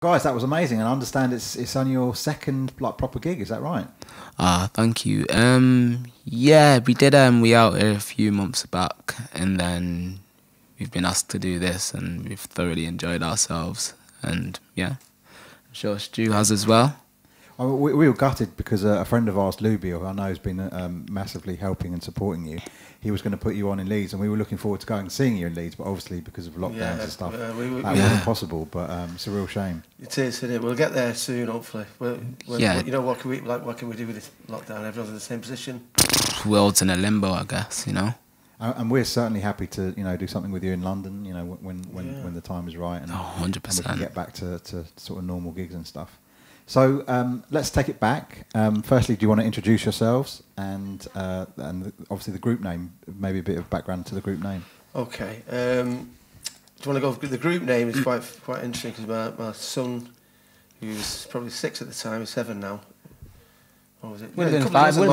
Guys, that was amazing, and I understand it's on your second like proper gig. Is that right? Ah, thank you. Yeah, we did we out here a few months back, and then we've been asked to do this, and we've thoroughly enjoyed ourselves. And yeah, I'm sure Stu has as well. We were gutted because a friend of ours, Luby, who I know has been massively helping and supporting you. He was going to put you on in Leeds, and we were looking forward to going and seeing you in Leeds, but obviously because of lockdowns and stuff, that wasn't possible. But it's a real shame. It is, isn't it? We'll get there soon, hopefully. Yeah. You know, what can we do with this lockdown? Everyone's in the same position. World's in a limbo, I guess. You know. And we're certainly happy to do something with you in London. You know, when the time is right, and 100%. we can get back to sort of normal gigs and stuff. So let's take it back. Firstly, do you want to introduce yourselves and obviously the group name? Maybe a bit of background to the group name. Okay. Do you want to go? The group name is quite interesting because my son, who was probably 6 at the time, is 7 now. What was it? Would have been 5. Would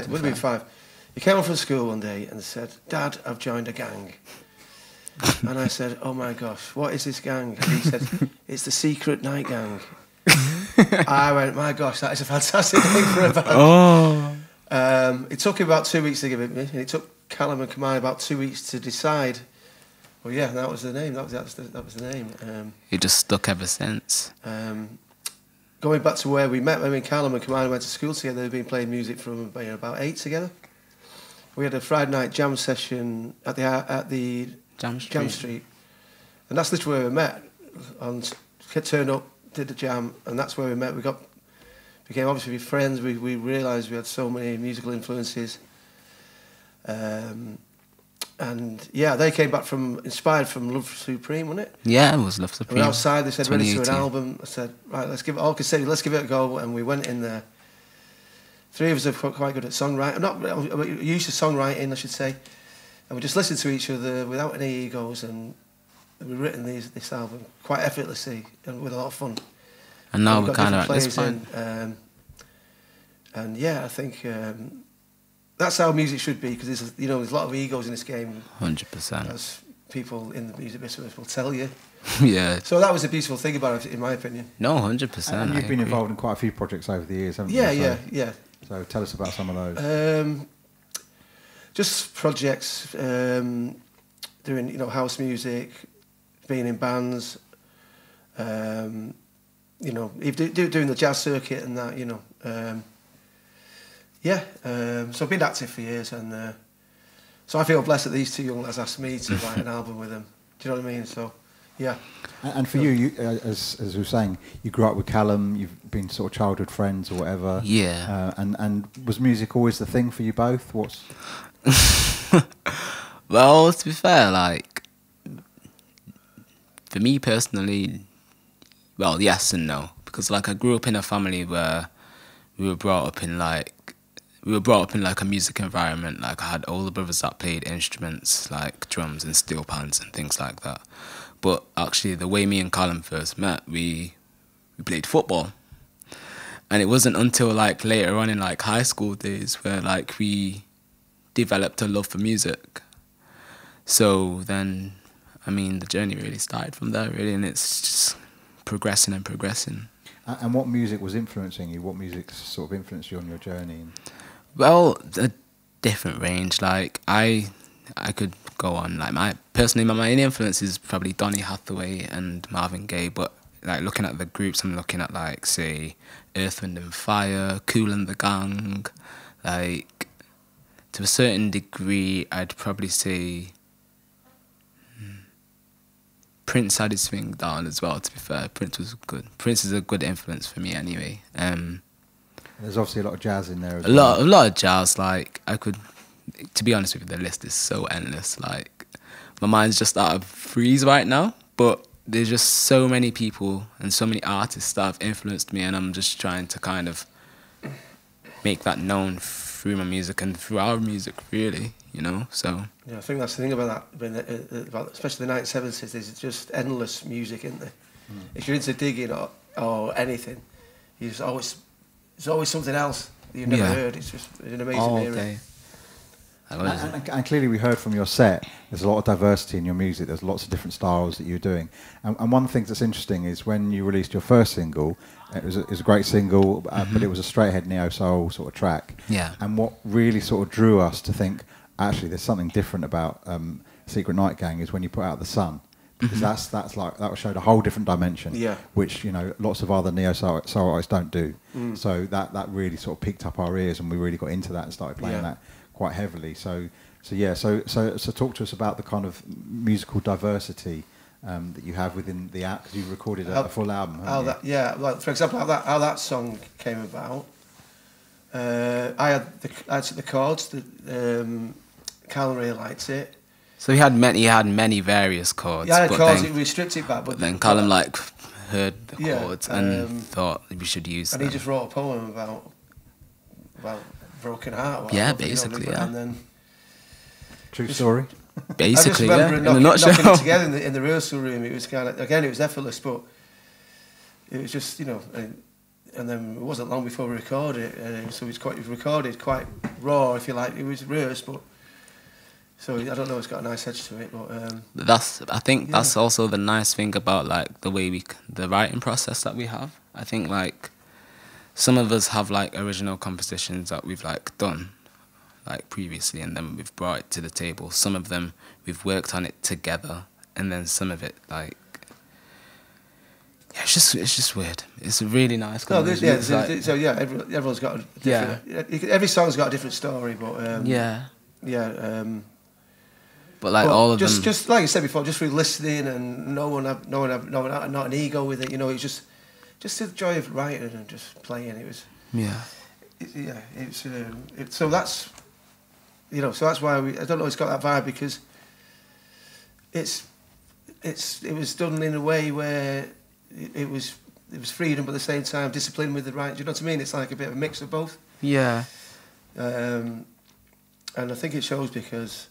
have been 5. He came home from school one day and said, "Dad, I've joined a gang." And I said, "Oh my gosh, what is this gang?" And he said, "It's the Secret Night Gang." I went, "My gosh, that is a fantastic name for a band." Oh. It took him about 2 weeks to give it me, and it took Callum and Kamai about 2 weeks to decide. Well, yeah, that was the name. That was the name. It just stuck ever since. Going back to where we met, I mean, Callum and Kamai went to school together. They've been playing music from about 8 together. We had a Friday night jam session at the Jam Street, and that's literally where we met. And turned up, did the jam, and that's where we met. Became obviously friends. We realised we had so many musical influences, and yeah, they came back inspired from Love Supreme, wasn't it? Yeah, it was Love Supreme. We were outside. They said ready to an album. I said right, let's give it a go, and we went in there. 3 of us are quite good at songwriting. We're used to songwriting, I should say, and we just listened to each other without any egos, and we've written this album quite effortlessly and with a lot of fun. And now we're kind of at this point. And yeah, I think that's how music should be, because there's a lot of egos in this game. 100%. As people in the music business will tell you. Yeah. So that was a beautiful thing about it, in my opinion. No, 100%. And you've been involved in quite a few projects over the years, haven't you? Yeah. So tell us about some of those. Just projects, doing house music, being in bands, doing the jazz circuit and that, so I've been active for years, and so I feel blessed that these 2 young lads asked me to write an album with them. Do you know what I mean? So, yeah. And for you, as we were saying, you grew up with Callum. You've been sort of childhood friends or whatever. Yeah. And was music always the thing for you both? Well, to be fair, like, for me personally, well, yes and no, because like I grew up in a family where we were brought up in like a music environment. Like I had older brothers that played instruments like drums and steel pans and things like that. But actually, the way me and Callum first met, we played football, and it wasn't until like later on in like high school days where like we developed a love for music. So then, I mean, the journey really started from there, really, and it's just progressing and progressing. And what music was influencing you? What music sort of influenced you on your journey? Well, a different range. Like I could go on. Like my main influence is probably Donny Hathaway and Marvin Gaye. But like looking at the groups, I'm looking at like say Earth, Wind and Fire, Kool and the Gang. Like to a certain degree, I'd probably say Prince had his swing down as well. To be fair, Prince was good. Prince is a good influence for me anyway. There's obviously a lot of jazz in there as well. A lot of jazz. Like I could, to be honest with you, the list is so endless. Like my mind's just out of freeze right now. But there's just so many people and so many artists that have influenced me, and I'm just trying to kind of make that known through my music and through our music, really. So yeah, I think that's the thing about that, about especially the 1970s. There's just endless music, isn't there? If you're into digging or anything, there's always something else that you've never heard. It's just an amazing all era. day. And clearly we heard from your set, there's a lot of diversity in your music, there's lots of different styles that you're doing. And one thing that's interesting is when you released your first single, it was a great single, but it was a straight-ahead neo-soul sort of track. Yeah. And what really sort of drew us to think, actually, there's something different about Secret Night Gang is when you put out The Sun. Because that's like, that showed a whole different dimension, which, you know, lots of other neo-soul artists don't do. So that really sort of picked up our ears, and we really got into that and started playing that quite heavily. So talk to us about the kind of musical diversity that you have within the app, because you recorded a full album. Like for example, how that song came about. I had the chords. Callum really liked it. So he had many various chords. Yeah, chords. We stripped it back, but then Callum like heard the chords and thought we should use them. And he just wrote a poem about broken heart. Basically, and then true story. Basically, I just remember in a nutshell. knocking it together in the rehearsal room. It was kind of, again, it was effortless, but it was just, you know, and then it wasn't long before we recorded it, so it was recorded quite raw, if you like. It was rehearsed, but so I don't know, it's got a nice edge to it, but I think that's also the nice thing about like the way the writing process that we have. I think like some of us have like original compositions that we've like done like previously, and then we've brought it to the table. Some of them we've worked on it together, and then some of it like it's just weird. It's a really nice. Everyone's got a different, every song's got a different story, but but like all of them, just like you said before, just through listening and not an ego with it. You know, it's just the joy of writing and just playing. It was so that's, you know, so that's why I don't know, it's got that vibe, because it was done in a way where it was freedom, but at the same time discipline with the right. Do you know what I mean? It's like a bit of a mix of both. Yeah. And I think it shows, because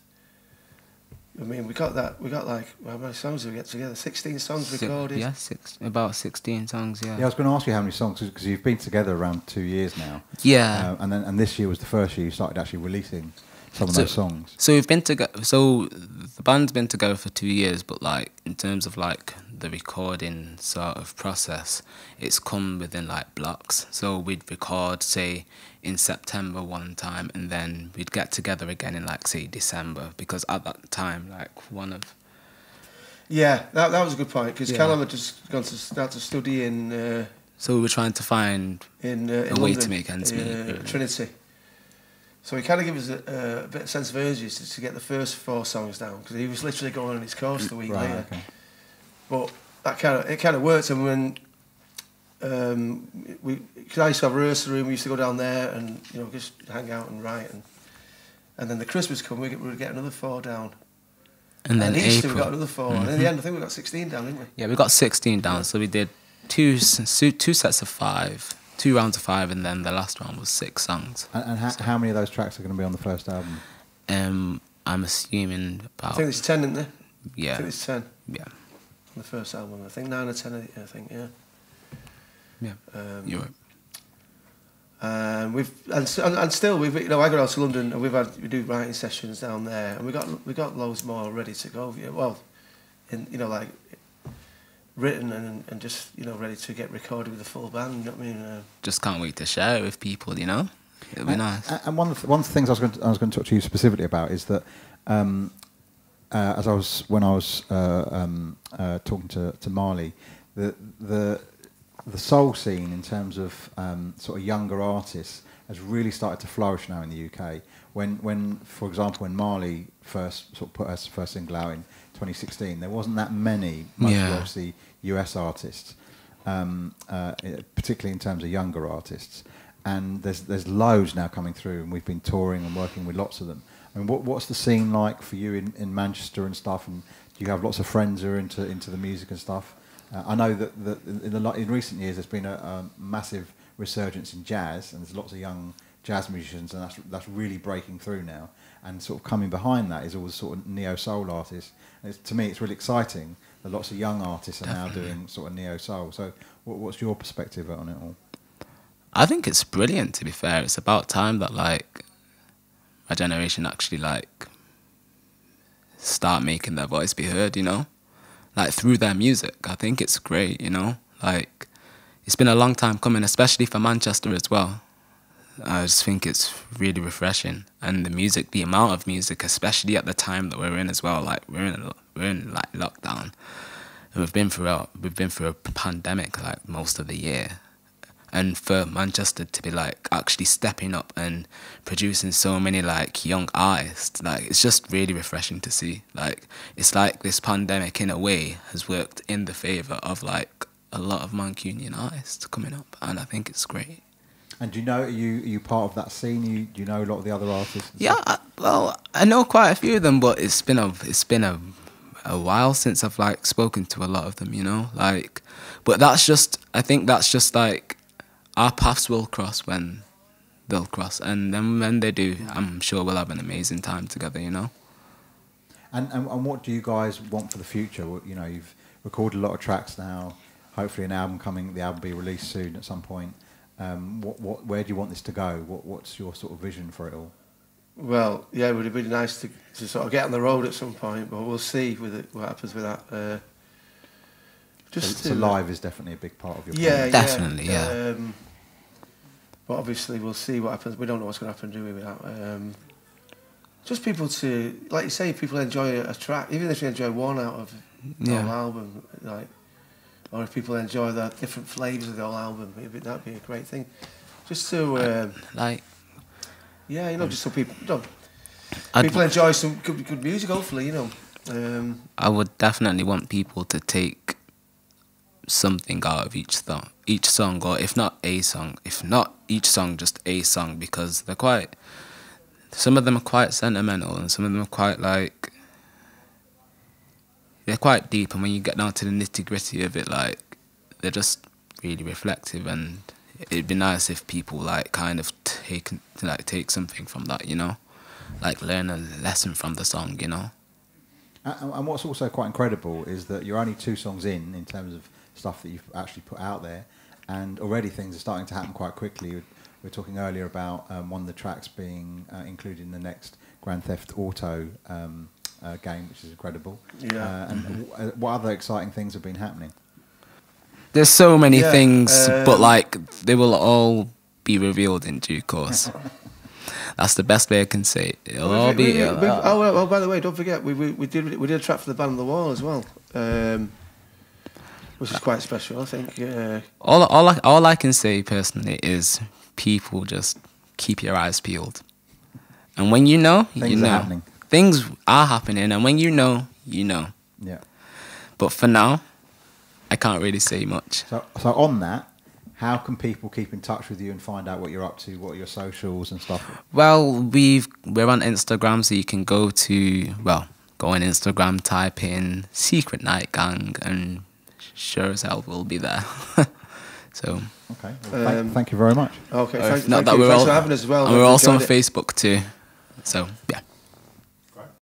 I mean, we got like, how many songs did we get together? 16 songs recorded. Yeah, about 16 songs. Yeah. Yeah, I was going to ask you how many songs, because you've been together around 2 years now. Yeah. And this year was the first year you started actually releasing some of those songs. So we've been together. So the band's been together for 2 years, but like in terms of like the recording sort of process, it's come within like blocks. So we'd record, say, in September one time, and then we'd get together again in like, say, December, because at that time, like that was a good point, because Callum had just gone to start to study in so we were trying to find a way London, to make ends meet. Trinity. So he kind of gave us a bit of sense of urgency to get the first 4 songs down, because he was literally going on his course the week later. Okay. But it kind of worked, and when because I used to have a rehearsal room, we used to go down there and, you know, just hang out and write, and then the Christmas come, we would get another 4 down. And then Easter April. we got another 4, and in the end I think we got 16 down, didn't we? Yeah, we got 16 down, so we did two sets of 5. 2 rounds of 5, and then the last round was 6 songs. And how many of those tracks are going to be on the first album? I'm assuming about... I think there's 10, isn't there? Yeah. I think there's 10. Yeah. On the first album, I think 9 or 10, I think, yeah. Yeah, you're right. And still, we've, you know, I go down to London, and we do writing sessions down there, and we got loads more ready to go. Well, you know, like written and just, you know, ready to get recorded with a full band. You know what I mean? Just can't wait to share it with people. You know, it'll be nice. And one of the things I was going to talk to you specifically about is that when I was talking to Marley, the soul scene in terms of sort of younger artists has really started to flourish now in the UK. When for example, when Marley first sort of put her first single out in 2016, there wasn't that many, mostly obviously US artists, particularly in terms of younger artists. And there's loads now coming through, and we've been touring and working with lots of them. I mean, what's the scene like for you in Manchester and stuff? And do you have lots of friends who are into the music and stuff? I know that in recent years there's been a massive resurgence in jazz, and there's lots of young jazz musicians, and that's really breaking through now. And sort of coming behind that is all the sort of neo-soul artists. And to me, it's really exciting that lots of young artists are now doing sort of neo-soul. So what's your perspective on it all? I think it's brilliant, to be fair. It's about time that, like, my generation actually like start making their voice be heard, you know, like through their music. I think it's great, you know, like it's been a long time coming, especially for Manchester as well. I just think it's really refreshing, and the music, the amount of music, especially at the time that we're in as well. Like we're in like lockdown, and we've been through a pandemic like most of the year, and for Manchester to be like actually stepping up and producing so many like young artists, like it's just really refreshing to see. Like it's like this pandemic in a way has worked in the favour of like a lot of Mancunian artists coming up, and I think it's great. And do you know, are you part of that scene? Do you know a lot of the other artists? Yeah, well, I know quite a few of them, but it's been a while since I've like spoken to a lot of them, you know, like. But I think that's just like our paths will cross when they'll cross, and then when they do, I'm sure we'll have an amazing time together, you know. And what do you guys want for the future? You know, you've recorded a lot of tracks now. Hopefully, the album will be released soon at some point. Where do you want this to go? What's your sort of vision for it all? Well, yeah, it would be nice to sort of get on the road at some point, but we'll see what happens with that. So live is definitely a big part of your plan. Definitely, yeah. But obviously, we'll see what happens. We don't know what's going to happen, do we, with that? Just people to, like you say, people enjoy a track, even if you enjoy one out of the whole album, like. Or if people enjoy the different flavours of the whole album, that'd be a great thing. Just to yeah, you know, just so people, you know, people enjoy some good music. Hopefully, you know. I would definitely want people to take something out of each song, or if not each song, just a song, because some of them are quite sentimental, and some of them are quite like. They're quite deep, and when you get down to the nitty-gritty of it, like, they're just really reflective, and it'd be nice if people, like, kind of take something from that, you know? Like, learn a lesson from the song, you know? And what's also quite incredible is that you're only 2 songs in terms of stuff that you've actually put out there, and already things are starting to happen quite quickly. We were talking earlier about one of the tracks being included in the next Grand Theft Auto game, which is incredible. Yeah. And what other exciting things have been happening? There's so many things, but like they will all be revealed in due course. That's the best way I can say it. It'll all be. Oh, by the way, don't forget we did a track for the Band on the Wall as well, which is quite special, I think. All I can say personally is people just keep your eyes peeled, and when you know, you know. Happening. Things are happening, and when you know, you know. Yeah. But for now, I can't really say much. So on that, how can people keep in touch with you and find out what you're up to, what are your socials and stuff? Well, we're on Instagram, so you can go on Instagram, type in Secret Night Gang, and sure as hell we'll be there. So. Okay. Well, thank you very much. Okay. Thanks for having us as well. And we're also on Facebook too. So yeah.